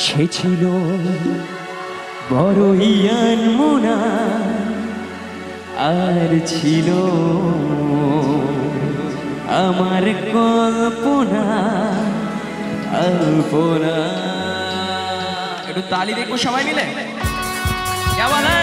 সে ছিল বড়ই আনমনা, আর ছিল আমার কল্পনা আলপনা। একটু তালি দেখবো সবাই মিলে, क्या बात है?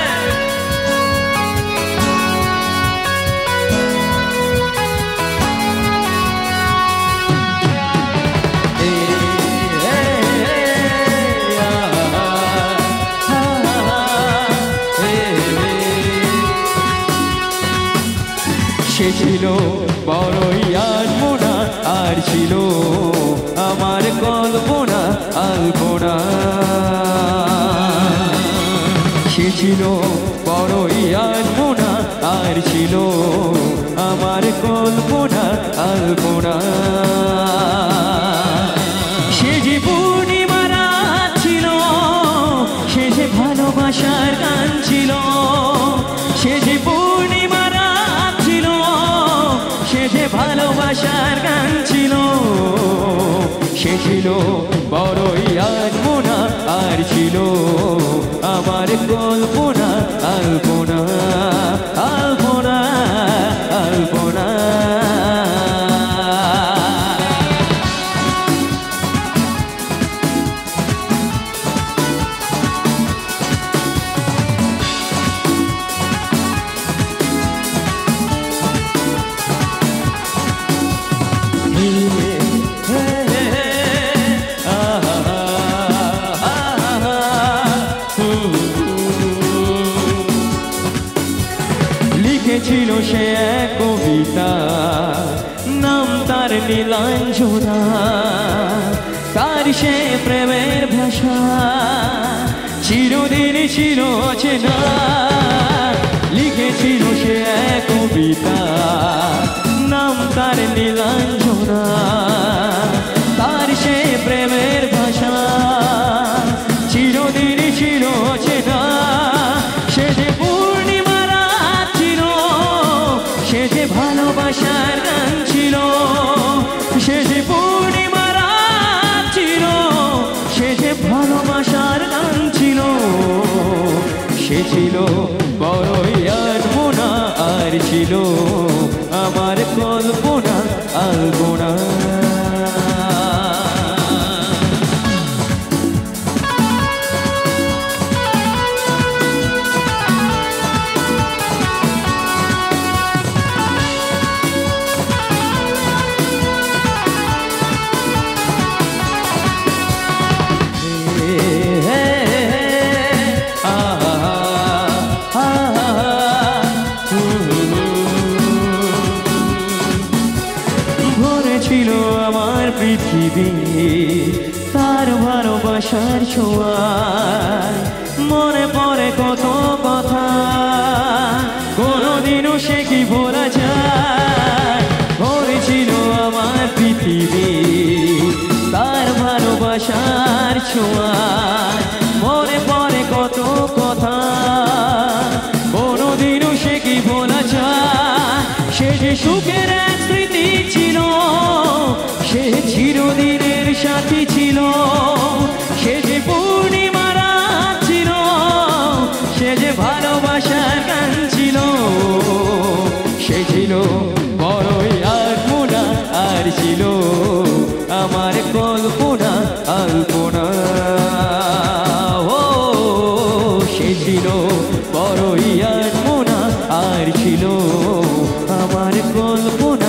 সে ছিল বড়ই আনমনা, আর ছিল আমার কল্পনা আলপনা। সে ছিল বড়ই আনমনা, আর ছিল আমার কল্পনা আলপনা। সে যে পূর্ণিমা রাত ছিল, সে যে ভালোবাসার গান ছিল। সে যে পূর্ণিমা রাত ছিল, সে যে ভালোবাসার গান ছিল। সে ছিল বড়ই আনমনা, আর ছিল আমার কল্পনা আলপনা আলপনা আলপনা। লিখেছিল সে এক কবিতা, নাম তার নীলাঞ্জনা। তার সে প্রেমের ভাষা চিরদিন ছিল অচেনা। লিখেছিল সে এক কবিতা, নাম তার নীলাঞ্জনা। তার সে প্রেমের ভাষা চিরদিন ছিল অচেনা। সে যে পূর্ণিমা রাত ছিল, সে যে ভালোবাসার গান ছিল। সে যে পূর্ণিমা রাত ছিল, সে যে ভালোবাসার গান ছিল। সে ছিল বড়ই আনমনা, আর ছিল আমার কল্পনা আলপনা। ছিল আমার পৃথিবী তার ভালোবাসার ছোঁয়ায়। মনে পড়ে কত কথা, কোনোদিনও সে কি ভোলা যায়। ভরেছিল আমার পৃথিবী তার ভালোবাসার ছোঁয়ায়। মনে পড়ে কত কথা, কোনোদিনও সে কি ভোলা যায়। সে যে সুখের এক স্মৃতি ছিল, সে চিরদিনের সাথী ছিল। সে যে পূর্ণিমা রাত ছিল, সে যে ভালোবাসার গান ছিল। সে ছিল বড়ই আনমনা, আর ছিল আমার কল্পনা আলপনা। ও সে ছিল বড়ই আনমনা, আর ছিল আমার কল্পনা